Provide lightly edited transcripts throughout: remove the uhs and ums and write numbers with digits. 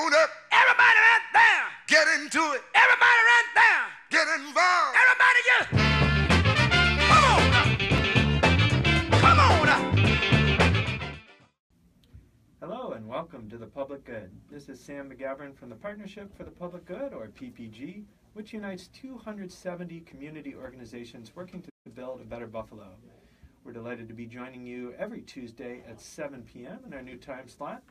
on up. Everybody right there. Get into it. Everybody right there. Get involved. Everybody just come on up. Come on up. Hello and welcome to The Public Good. This is Sam Magavern from the Partnership for the Public Good, or PPG, which unites 270 community organizations working to build a better Buffalo. We're delighted to be joining you every Tuesday at 7 p.m. in our new time slot.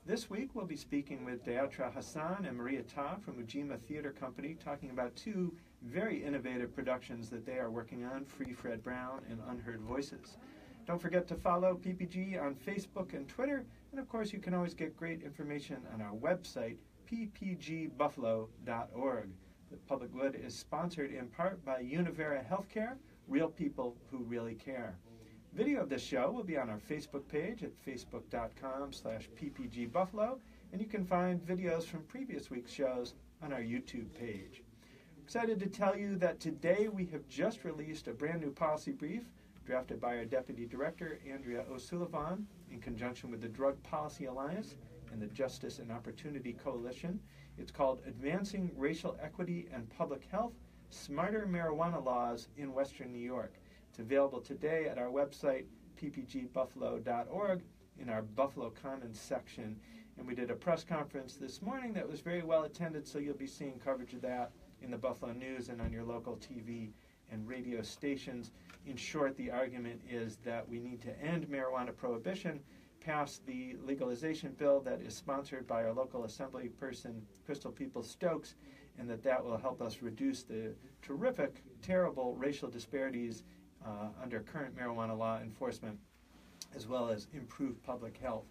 This week we'll be speaking with Deatra Hassan and Maria Ta from Ujima Theater Company, talking about two very innovative productions that they are working on, Free Fred Brown and Unheard Voices. Don't forget to follow PPG on Facebook and Twitter, and of course you can always get great information on our website, ppgbuffalo.org. The Public Good is sponsored in part by Univera Healthcare, real people who really care. Video of this show will be on our Facebook page at facebook.com/ppgbuffalo, and you can find videos from previous week's shows on our YouTube page. Excited to tell you that today we have just released a brand new policy brief drafted by our Deputy Director, Andrea O'Sullivan, in conjunction with the Drug Policy Alliance and the Justice and Opportunity Coalition. It's called Advancing Racial Equity and Public Health, Smarter Marijuana Laws in Western New York. It's available today at our website, ppgbuffalo.org, in our Buffalo Commons section. And we did a press conference this morning that was very well attended, so you'll be seeing coverage of that in the Buffalo News and on your local TV and radio stations. In short, the argument is that we need to end marijuana prohibition, pass the legalization bill that is sponsored by our local assembly person, Crystal Peoples-Stokes, and that will help us reduce the terrific, terrible racial disparities under current marijuana law enforcement, as well as improve public health.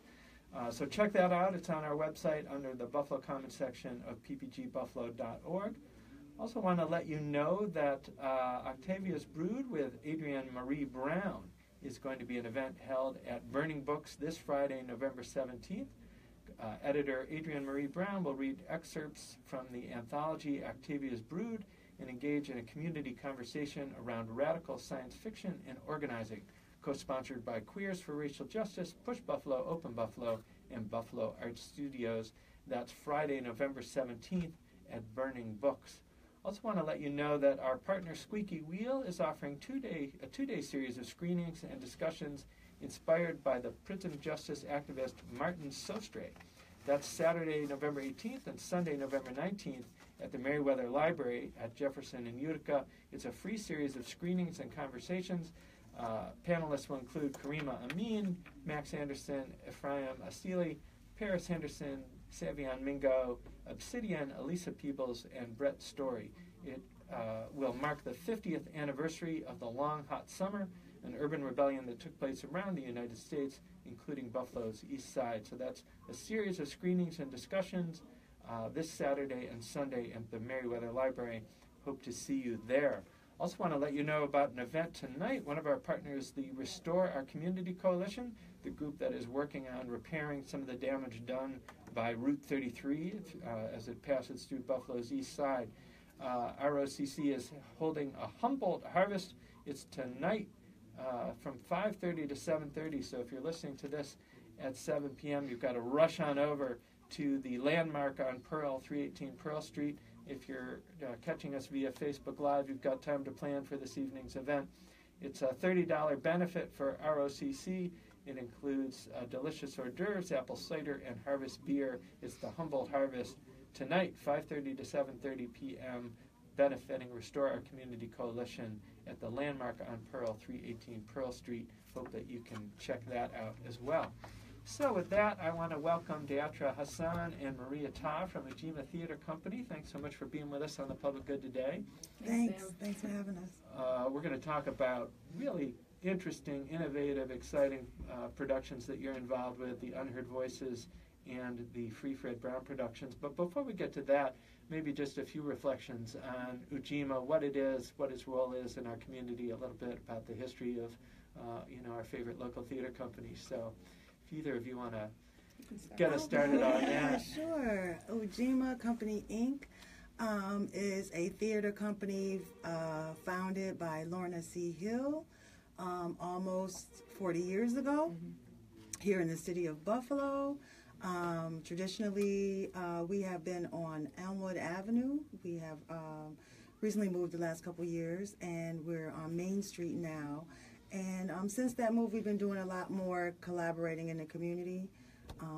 So check that out. It's on our website under the Buffalo Commons section of ppgbuffalo.org. Also want to let you know that Octavia's Brood with Adrienne Marie Brown is going to be an event held at Burning Books this Friday, November 17th. Editor Adrienne Marie Brown will read excerpts from the anthology Octavia's Brood and engage in a community conversation around radical science fiction and organizing, co-sponsored by Queers for Racial Justice, Push Buffalo, Open Buffalo, and Buffalo Art Studios. That's Friday, November 17th at Burning Books. Also want to let you know that our partner Squeaky Wheel is offering a two-day series of screenings and discussions inspired by the prison justice activist Martin Sostre. That's Saturday, November 18th and Sunday, November 19th at the Meriwether Library at Jefferson and Utica. It's a free series of screenings and conversations. Panelists will include Karima Amin, Max Anderson, Ephraim Asili, Paris Henderson, Savion Mingo, Obsidian, Elisa Peebles, and Brett Story. It will mark the 50th anniversary of the Long Hot Summer, an urban rebellion that took place around the United States, including Buffalo's East Side. So that's a series of screenings and discussions this Saturday and Sunday at the Meriwether Library. Hope to see you there. Also want to let you know about an event tonight. One of our partners, the Restore Our Community Coalition, the group that is working on repairing some of the damage done by Route 33 as it passes through Buffalo's East Side. ROCC is holding a Humboldt Harvest. It's tonight from 5:30 to 7:30, so if you're listening to this at 7 p.m., you've got to rush on over to the landmark on Pearl, 318 Pearl Street. If you're catching us via Facebook Live, you've got time to plan for this evening's event. It's a $30 benefit for ROCC. It includes delicious hors d'oeuvres, apple cider, and harvest beer. It's the Humboldt Harvest tonight, 5:30 to 7:30 p.m., benefiting Restore Our Community Coalition at the landmark on Pearl, 318 Pearl Street. Hope that you can check that out as well. So with that, I want to welcome Deatra Hassan and Maria Ta from Ujima Theater Company. Thanks so much for being with us on The Public Good today. Thanks for having us. We're going to talk about really interesting, innovative, exciting productions that you're involved with, the Unheard Voices and the Free Fred Brown productions. But before we get to that, maybe just a few reflections on Ujima, what it is, what its role is in our community, a little bit about the history of our favorite local theater companies. So if either of you want to get us started on that. Sure. Ujima Company, Inc. Is a theater company founded by Lorna C. Hill almost 40 years ago here in the city of Buffalo. Traditionally, we have been on Elmwood Avenue. We have recently moved the last couple years, and we're on Main Street now. And since that move, we've been doing a lot more collaborating in the community,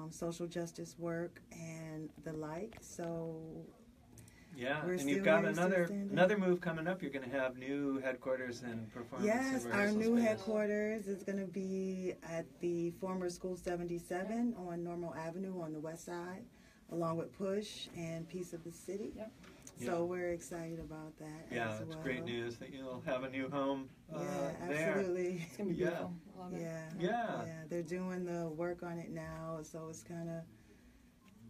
social justice work, and the like. So yeah, we're and still you've got here, still standing. another move coming up. You're going to have new headquarters and performance. Yes, and our rehearsal new space. headquarters is going to be at the former School 77 on Normal Avenue on the west side, along with Push and Piece of the City. Yep. So we're excited about that Yeah, as it's well. great news that you'll have a new home there. Absolutely. It's going to be beautiful. I love it. Yeah. They're doing the work on it now, so it's kind of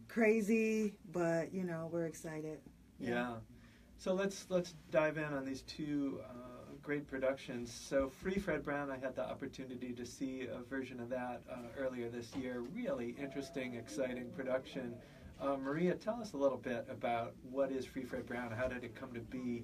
crazy, but we're excited. Yeah. So let's dive in on these two great productions. So Free Fred Brown, I had the opportunity to see a version of that earlier this year. Really interesting, exciting production. Maria, tell us a little bit about what is Free Fred Brown. How did it come to be?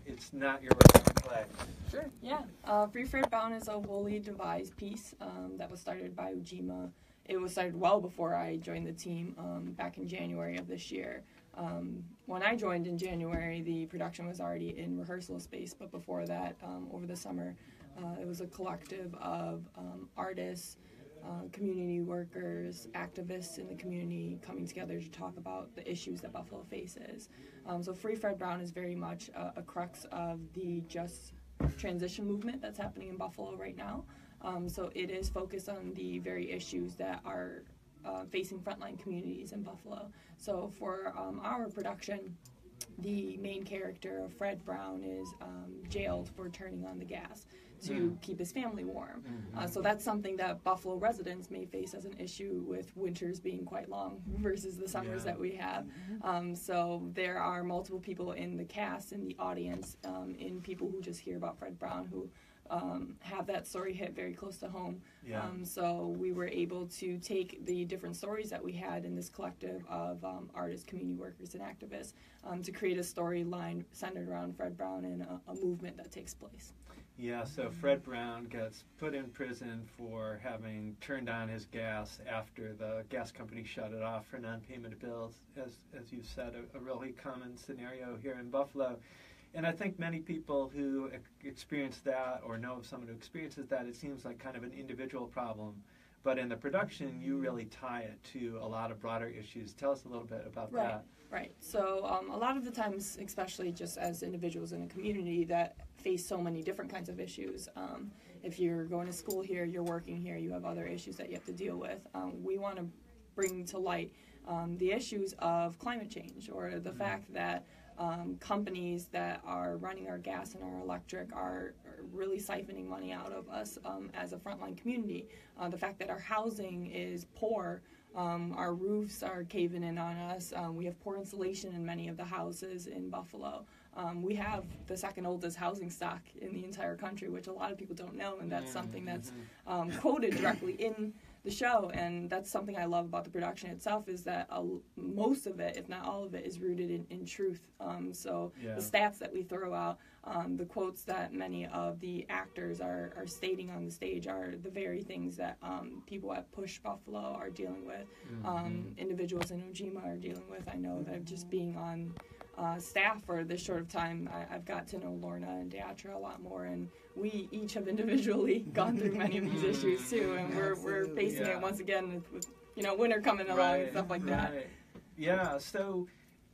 It's not your original play. Sure, yeah. Free Fred Brown is a wholly devised piece that was started by Ujima. It was started well before I joined the team back in January of this year. When I joined in January, the production was already in rehearsal space, but before that, over the summer, it was a collective of artists, community workers, activists in the community coming together to talk about the issues that Buffalo faces. So Free Fred Brown is very much a crux of the just transition movement that's happening in Buffalo right now. So it is focused on the very issues that are facing frontline communities in Buffalo. So for our production, the main character of Fred Brown is jailed for turning on the gas to keep his family warm. So that's something that Buffalo residents may face as an issue, with winters being quite long versus the summers that we have. So there are multiple people in the cast, in the audience, in people who just hear about Fred Brown who have that story hit very close to home. So we were able to take the different stories that we had in this collective of artists, community workers, and activists to create a storyline centered around Fred Brown and a movement that takes place. Yeah, so Fred Brown gets put in prison for having turned on his gas after the gas company shut it off for non-payment of bills, as you said, a really common scenario here in Buffalo. And I think many people who experience that or know of someone who experiences that, it seems like kind of an individual problem. But in the production, you really tie it to a lot of broader issues. Tell us a little bit about that. Right. So a lot of the times, especially just as individuals in a community that face so many different kinds of issues, if you're going to school here, you're working here, you have other issues that you have to deal with. We want to bring to light the issues of climate change, or the fact that companies that are running our gas and our electric are really siphoning money out of us as a frontline community. The fact that our housing is poor, our roofs are caving in on us. We have poor insulation in many of the houses in Buffalo. We have the second oldest housing stock in the entire country, which a lot of people don't know, and that's something that's quoted directly in the show. And that's something I love about the production itself, is that most of it, if not all of it, is rooted in truth. So the stats that we throw out, the quotes that many of the actors are stating on the stage are the very things that people at Push Buffalo are dealing with, individuals in Ujima are dealing with. I know that just being on staff for this short of time, I've got to know Lorna and Deatra a lot more, and we each have individually gone through many of these issues too, and we're facing it once again with winter coming along and stuff like that. Yeah, so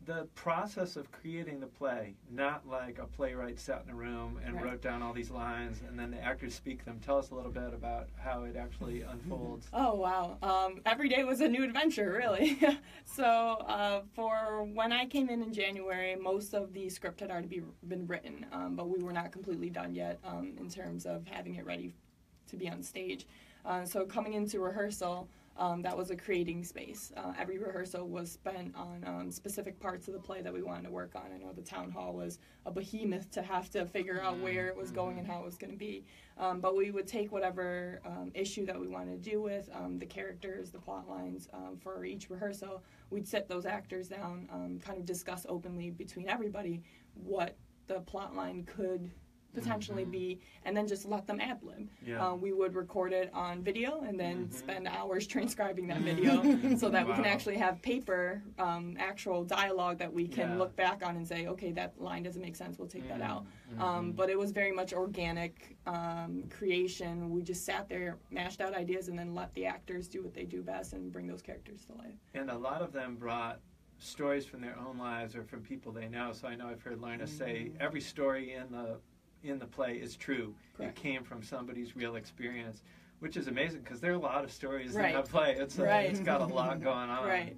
the process of creating the play, not like a playwright sat in a room and wrote down all these lines and then the actors speak them. Tell us a little bit about how it actually unfolds. Oh, wow. Every day was a new adventure, really. So for when I came in January, most of the script had already been written, but we were not completely done yet in terms of having it ready to be on stage. So coming into rehearsal, that was a creating space. Every rehearsal was spent on specific parts of the play that we wanted to work on. I know the town hall was a behemoth to have to figure out where it was going and how it was going to be. But we would take whatever issue that we wanted to do with, the characters, the plot lines, for each rehearsal. We'd sit those actors down, kind of discuss openly between everybody what the plot line could potentially be, and then just let them ad lib. Yeah. We would record it on video and then spend hours transcribing that video so that we can actually have paper, actual dialogue that we can look back on and say, okay, that line doesn't make sense, we'll take that out. But it was very much organic creation. We just sat there, mashed out ideas, and then let the actors do what they do best and bring those characters to life. And a lot of them brought stories from their own lives or from people they know. So I know I've heard Lorna say every story in the play is true. Correct. It came from somebody's real experience, which is amazing because there are a lot of stories in Right. that play. It's got a lot going on. Right.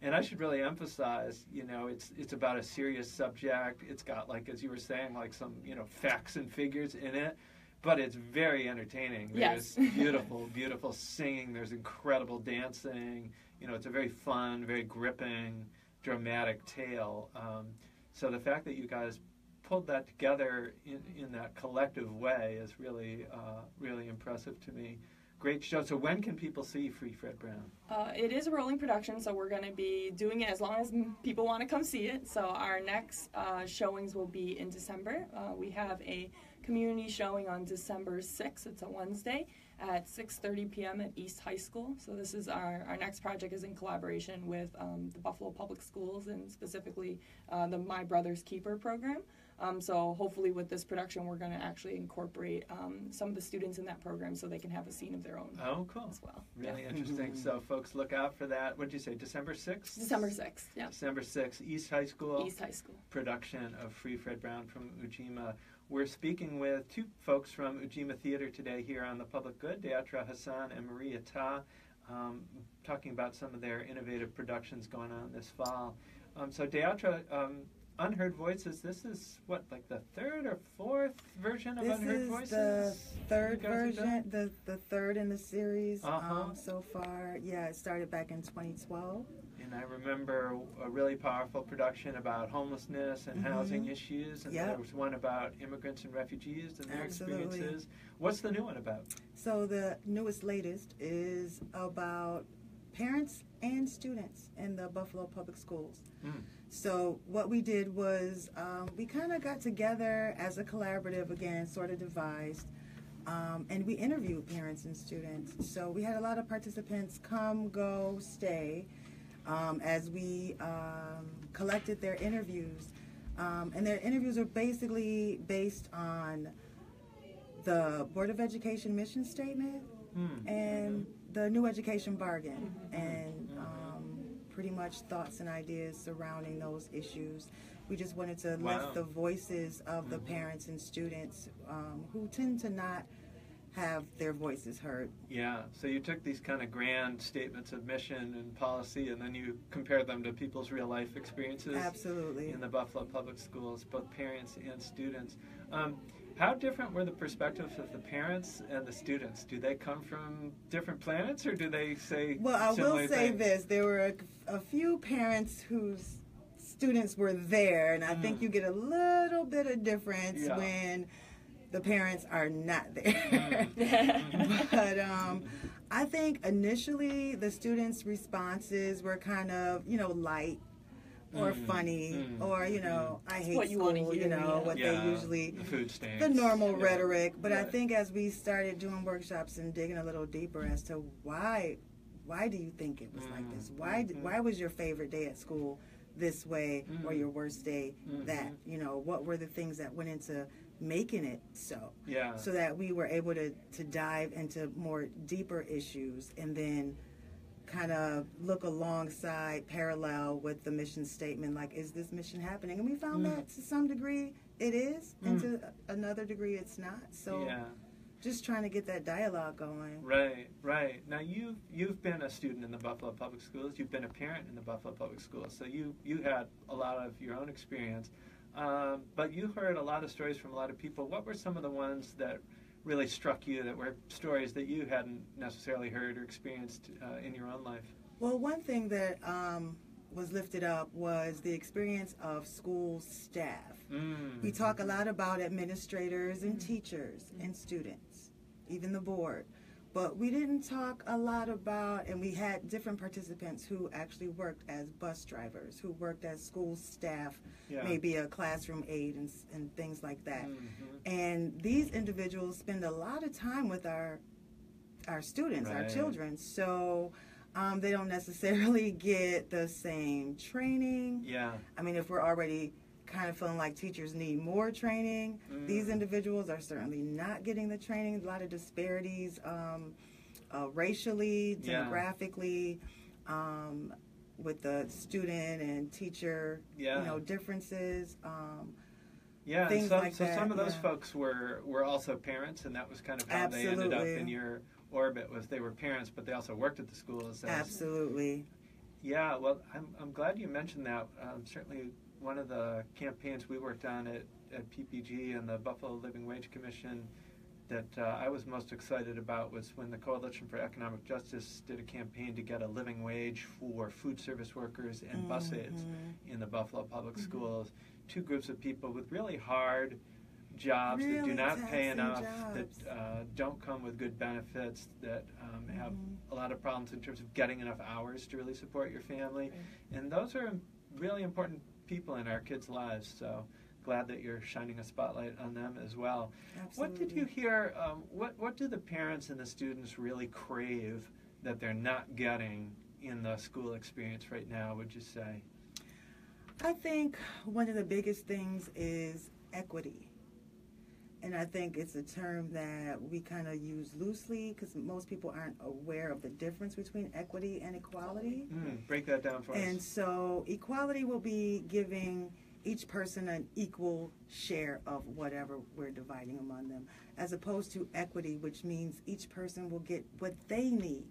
And I should really emphasize, you know, it's about a serious subject. It's got, like, as you were saying, like some, you know, facts and figures in it. But it's very entertaining. Yes. There's beautiful, beautiful singing. There's incredible dancing. You know, it's a very fun, very gripping, dramatic tale. So the fact that you guys pulled that together in that collective way is really, really impressive to me. Great show. So when can people see Free Fred Brown? It is a rolling production, so we're going to be doing it as long as people want to come see it. So our next showings will be in December. We have a community showing on December 6th. It's a Wednesday at 6:30 p.m. at East High School. So this is our next project is in collaboration with the Buffalo Public Schools and specifically the My Brother's Keeper program. So hopefully with this production, we're going to actually incorporate some of the students in that program so they can have a scene of their own as well. Really interesting. So folks, look out for that. What did you say, December 6th? December 6th, yeah. December 6th, East High School. East High School. Production of Free Fred Brown from Ujima. We're speaking with two folks from Ujima Theater today here on The Public Good, Deatra Hassan and Maria Ta, talking about some of their innovative productions going on this fall. So Deatra, Unheard Voices, this is what, like the third or fourth version of Unheard Voices? This is the third version, the third in the series so far. Yeah, it started back in 2012. And I remember a really powerful production about homelessness and housing issues, and there was one about immigrants and refugees and their experiences. What's the new one about? So the latest is about parents and students in the Buffalo Public Schools. So what we did was we kind of got together as a collaborative, again, sort of devised, and we interviewed parents and students. So we had a lot of participants come, go, stay, as we collected their interviews. And their interviews are basically based on the Board of Education mission statement and the New Education Bargain, and pretty much thoughts and ideas surrounding those issues. We just wanted to lift the voices of the parents and students who tend to not have their voices heard. Yeah, so you took these kind of grand statements of mission and policy and then you compared them to people's real life experiences. Absolutely. In the Buffalo Public Schools, both parents and students. How different were the perspectives of the parents and the students? Do they come from different planets or do they say Well, I will say things? this. There were a few parents whose students were there, and I think you get a little bit of difference when the parents are not there. But I think initially the students' responses were kind of, light or funny or, I hate what you school, want to hear, what they usually, the food stamps, the normal rhetoric. But I think as we started doing workshops and digging a little deeper as to why do you think it was like this? Why was your favorite day at school this way or your worst day that? What were the things that went into making it so? So that we were able to dive into more deeper issues and then kind of look alongside, parallel with the mission statement, like, is this mission happening? And we found that to some degree it is, and to another degree it's not. So just trying to get that dialogue going. Right. Now you've been a student in the Buffalo Public Schools. You've been a parent in the Buffalo Public Schools. So you had a lot of your own experience. But you heard a lot of stories from a lot of people. What were some of the ones that really struck you that were stories that you hadn't necessarily heard or experienced in your own life? Well, one thing that was lifted up was the experience of school staff. We talk a lot about administrators and teachers and students, even the board. But we didn't talk a lot about, and we had different participants who actually worked as bus drivers, who worked as school staff, maybe a classroom aide and things like that. And these individuals spend a lot of time with our students, our children. So they don't necessarily get the same training. I mean, if we're already kind of feeling like teachers need more training, these individuals are certainly not getting the training. A lot of disparities racially, demographically, with the student and teacher differences. Things like that. Some of those folks were also parents, and that was kind of how they ended up in your orbit. Was they were parents, but they also worked at the schools. Absolutely. Yeah, well, I'm glad you mentioned that. Certainly, one of the campaigns we worked on at PPG and the Buffalo Living Wage Commission that I was most excited about was when the Coalition for Economic Justice did a campaign to get a living wage for food service workers and bus aides in the Buffalo Public Schools. Two groups of people with really hard jobs that do not pay enough, that don't come with good benefits, that have a lot of problems in terms of getting enough hours to really support your family. And those are really important people in our kids' lives, so glad that you're shining a spotlight on them as well. What did you hear, what do the parents and the students really crave that they're not getting in the school experience right now, would you say? I think one of the biggest things is equity. And I think it's a term that we kind of use loosely because most people aren't aware of the difference between equity and equality. Break that down for us. And so equality will be giving each person an equal share of whatever we're dividing among them, as opposed to equity, which means each person will get what they need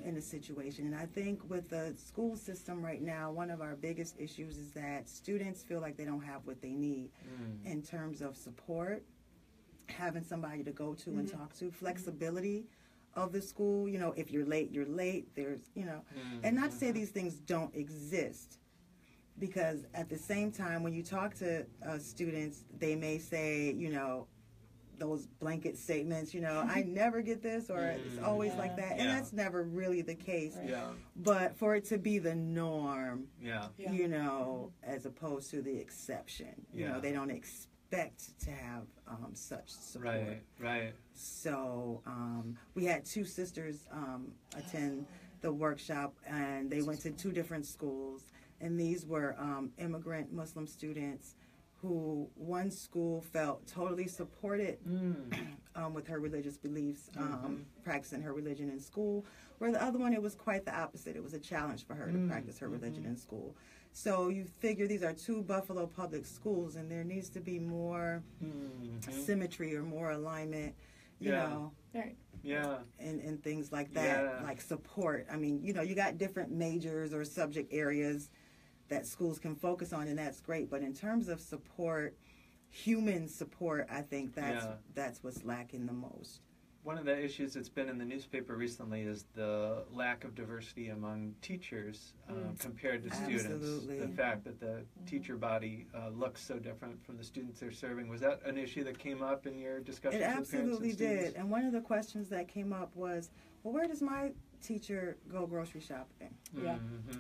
in a situation. And I think with the school system right now, one of our biggest issues is that students feel like they don't have what they need in terms of support, having somebody to go to and talk to, flexibility of the school. You know, if you're late, you're late. There's, and not to say these things don't exist, because at the same time, when you talk to students, they may say, those blanket statements, I never get this, or it's always like that. And that's never really the case. But for it to be the norm, as opposed to the exception, they don't expect to have such support. Right. So we had two sisters attend the workshop, and they went to two different schools. And these were immigrant Muslim students who one school felt totally supported with her religious beliefs, practicing her religion in school, where the other one, it was quite the opposite. It was a challenge for her to practice her religion in school. So you figure these are two Buffalo public schools, and there needs to be more symmetry or more alignment, you know. Right. And things like that, like support. I mean, you got different majors or subject areas that schools can focus on, and that's great. But in terms of support, human support, I think that's what's lacking the most. One of the issues that's been in the newspaper recently is the lack of diversity among teachers compared to students. The fact that the teacher body looks so different from the students they're serving. Was that an issue that came up in your discussions with parents and students? It absolutely did. And one of the questions that came up was, well, where does my teacher go grocery shopping?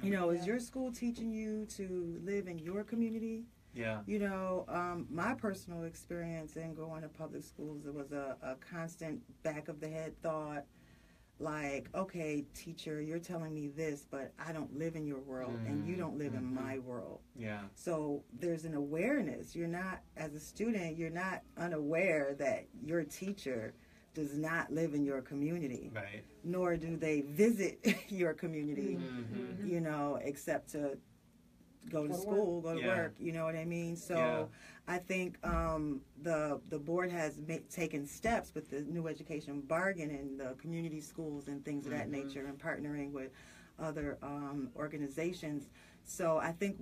Is your school teaching you to live in your community? My personal experience in going to public schools, it was a constant back of the head thought, like, okay, teacher, you're telling me this, but I don't live in your world, and you don't live in my world. So there's an awareness. You're not, as a student, you're not unaware that your teacher does not live in your community, nor do they visit your community, except to go to school, go to work, you know what I mean? So I think the board has taken steps with the new education bargain and the community schools and things of that nature, and partnering with other organizations. So I think,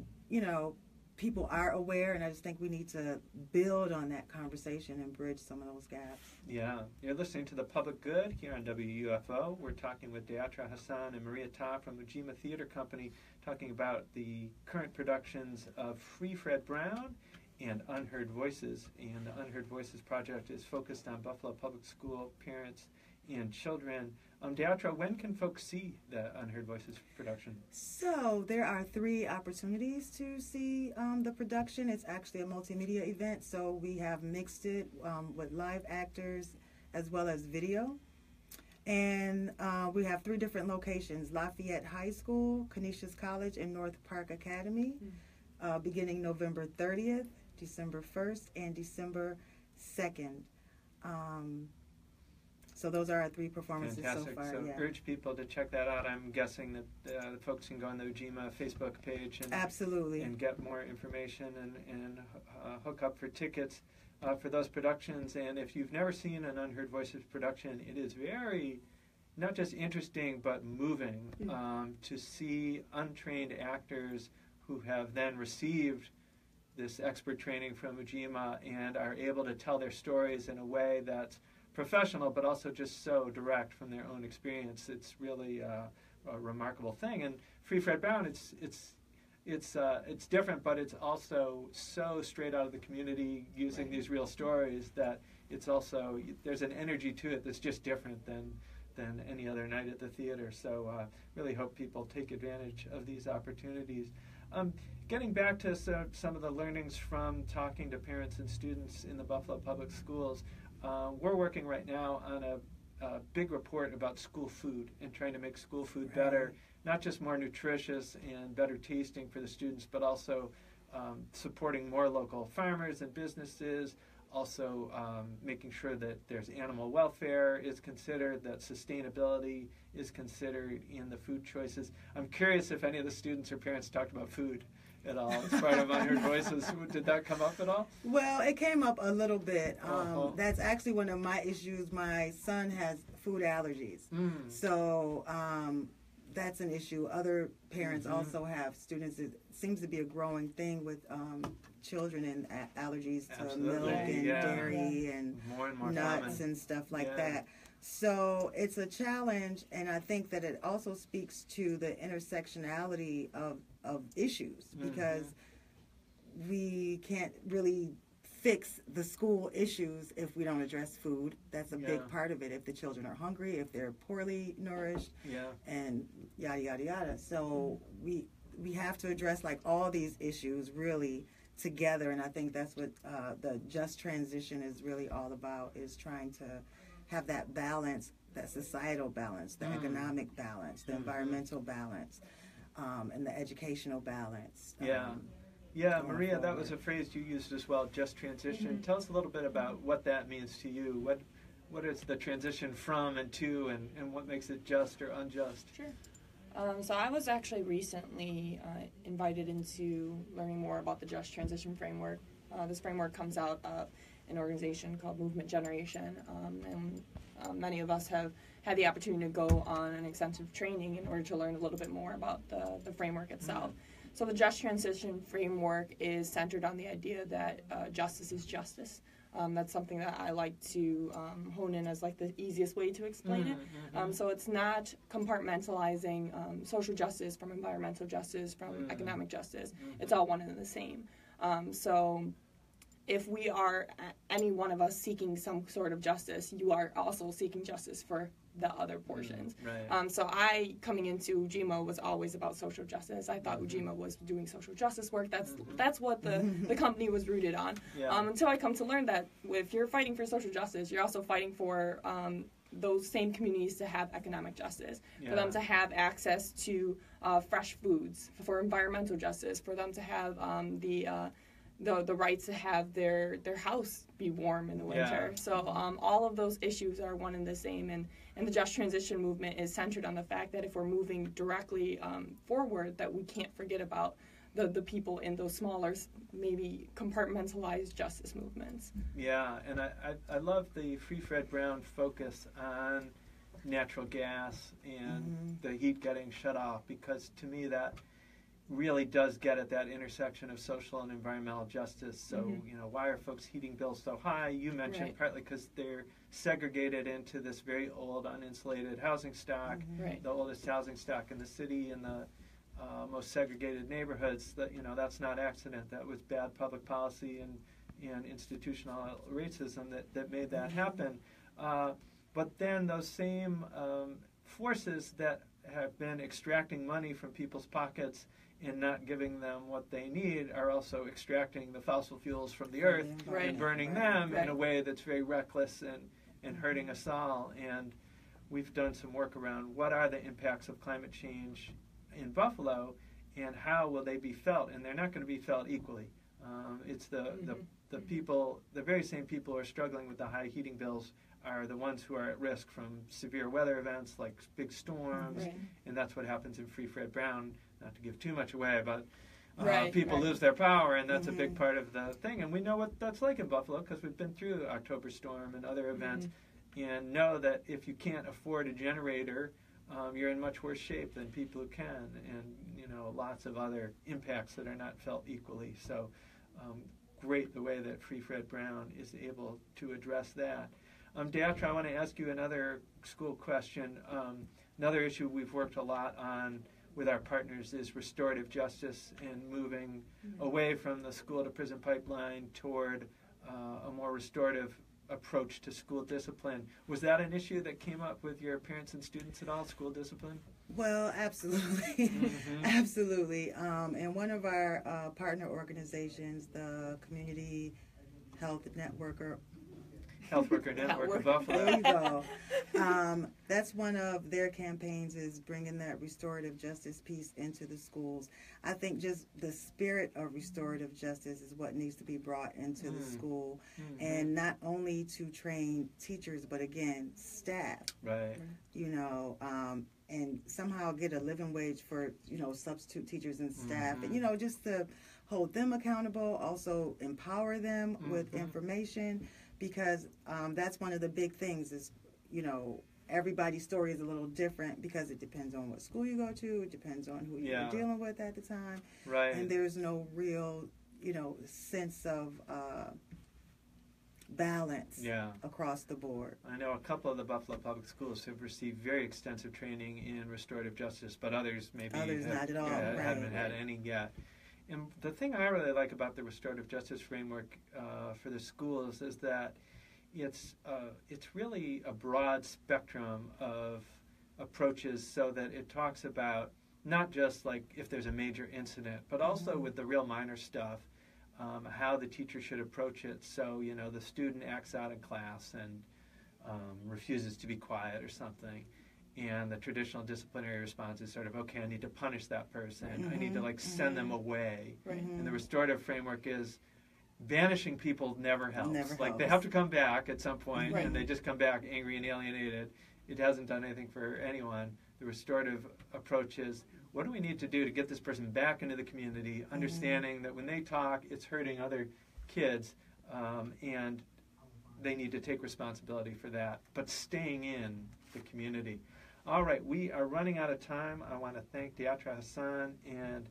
people are aware, and I just think we need to build on that conversation and bridge some of those gaps. You're listening to The Public Good here on WUFO. We're talking with Deatra Hassan and Maria Ta from Ujima Theater Company, talking about the current productions of Free Fred Brown and Unheard Voices. And the Unheard Voices project is focused on Buffalo Public School parents and children. Deatra, when can folks see the Unheard Voices production? So there are 3 opportunities to see the production. It's actually a multimedia event, so we have mixed it with live actors as well as video. And we have 3 different locations: Lafayette High School, Canisius College, and North Park Academy, beginning November 30th, December 1st, and December 2nd. So those are our 3 performances Fantastic. so far. So Yeah. urge people to check that out. I'm guessing that the folks can go on the Ujima Facebook page and Absolutely. and get more information and hook up for tickets for those productions. And if you've never seen an Unheard Voices production, it is very, not just interesting, but moving to see untrained actors who have then received this expert training from Ujima and are able to tell their stories in a way that's professional, but also just so direct from their own experience. It's really a remarkable thing. And Free Fred Brown, it's different, but it's also so straight out of the community, using these real stories, that it's also, there's an energy to it that's just different than any other night at the theater. So really hope people take advantage of these opportunities. Getting back to some of the learnings from talking to parents and students in the Buffalo Public Schools, we're working right now on a big report about school food and trying to make school food better, not just more nutritious and better tasting for the students, but also supporting more local farmers and businesses, also making sure that there's animal welfare is considered, that sustainability is considered in the food choices. I'm curious if any of the students or parents talked about food at all as part of Unheard Voices. Did that come up at all? Well, it came up a little bit. That's actually one of my issues. My son has food allergies. So that's an issue. Other parents also have students. It seems to be a growing thing with children and allergies to milk and dairy and more nuts common. and stuff like that. So it's a challenge, and I think that it also speaks to the intersectionality of issues, because we can't really fix the school issues if we don't address food. That's a big part of it. If the children are hungry, if they're poorly nourished, and yada, yada, yada. So we have to address like all these issues really together, and I think that's what the Just Transition is really all about, is trying to have that balance, that societal balance, the economic balance, the environmental balance, and the educational balance. Maria, that was a phrase you used as well, Just Transition. Tell us a little bit about what that means to you. What is the transition from and to, and what makes it just or unjust? Sure. So I was actually recently invited into learning more about the Just Transition framework. This framework comes out of an organization called Movement Generation, and many of us have had the opportunity to go on an extensive training in order to learn a little bit more about the framework itself. So the Just Transition framework is centered on the idea that justice is justice. That's something that I like to hone in as like the easiest way to explain it. So it's not compartmentalizing social justice from environmental justice, from economic justice. It's all one and the same. So if we are, any one of us, seeking some sort of justice, you are also seeking justice for the other portions. So I, coming into Ujima, was always about social justice. I thought Ujima was doing social justice work. That's what the company was rooted on. Until I come to learn that if you're fighting for social justice, you're also fighting for those same communities to have economic justice, for them to have access to fresh foods, for environmental justice, for them to have the right to have their house be warm in the winter. So all of those issues are one and the same, and the Just Transition movement is centered on the fact that if we're moving directly forward, that we can't forget about the people in those smaller, maybe compartmentalized justice movements. And I love the Free Fred Brown focus on natural gas and the heat getting shut off, because to me that really does get at that intersection of social and environmental justice. So, why are folks heating bills so high? You mentioned partly because they're segregated into this very old uninsulated housing stock, the oldest housing stock in the city, and the most segregated neighborhoods. That's not accident. That was bad public policy and institutional racism that made that happen. but then those same forces that have been extracting money from people's pockets and not giving them what they need are also extracting the fossil fuels from the earth Right. and burning them in a way that's very reckless and hurting us all. And we've done some work around what are the impacts of climate change in Buffalo and how will they be felt. And they're not going to be felt equally. It's the people, the very same people who are struggling with the high heating bills are the ones who are at risk from severe weather events like big storms, Right. and that's what happens in Free Fred Brown. Not to give too much away, but Right, people right. lose their power, and that's a big part of the thing. And we know what that's like in Buffalo because we've been through October Storm and other events, and know that if you can't afford a generator, you're in much worse shape than people who can, and lots of other impacts that are not felt equally. So great the way that Free Fred Brown is able to address that. Deatra, I want to ask you another school question. Another issue we've worked a lot on with our partners is restorative justice and moving away from the school to prison pipeline toward a more restorative approach to school discipline. Was that an issue that came up with your parents and students at all, school discipline? Well, absolutely. Absolutely. And one of our partner organizations, the Community Health Worker Network of Buffalo. There you go. That's one of their campaigns, is bringing that restorative justice piece into the schools. I think just the spirit of restorative justice is what needs to be brought into the school, and not only to train teachers, but again, staff. Right. And somehow get a living wage for, substitute teachers and staff, and, just to hold them accountable, also empower them with information. Because that's one of the big things is, everybody's story is a little different because it depends on what school you go to. It depends on who you're dealing with at the time. Right. And there's no real, sense of balance across the board. I know a couple of the Buffalo Public Schools have received very extensive training in restorative justice, but others maybe not at all. Haven't had any yet. And the thing I really like about the restorative justice framework for the schools is that it's really a broad spectrum of approaches, so that it talks about not just like if there's a major incident, but also with the real minor stuff, how the teacher should approach it. So, the student acts out in class and refuses to be quiet or something. And the traditional disciplinary response is sort of, okay, I need to punish that person. I need to send them away. Right. And the restorative framework is banishing people never helps. They helps. have to come back at some point, Right. and they just come back angry and alienated. It hasn't done anything for anyone. The restorative approach is, what do we need to do to get this person back into the community, understanding that when they talk, it's hurting other kids, and they need to take responsibility for that, but staying in the community. All right, we are running out of time. I want to thank Deatra Hassan and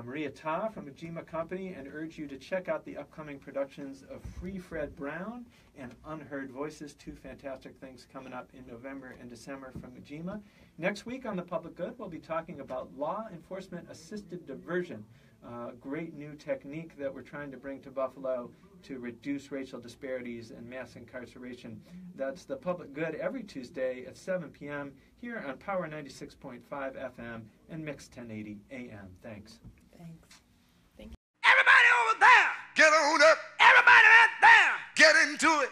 Maria Ta from Ujima Company, and urge you to check out the upcoming productions of Free Fred Brown and Unheard Voices, two fantastic things coming up in November and December from Ujima. Next week on The Public Good, we'll be talking about law enforcement assisted diversion, great new technique that we're trying to bring to Buffalo to reduce racial disparities and mass incarceration. That's The Public Good every Tuesday at 7 p.m. here on Power 96.5 FM and Mix 1080 AM. Thanks. Thanks. Everybody over there, Get on up. everybody right there. Get into it.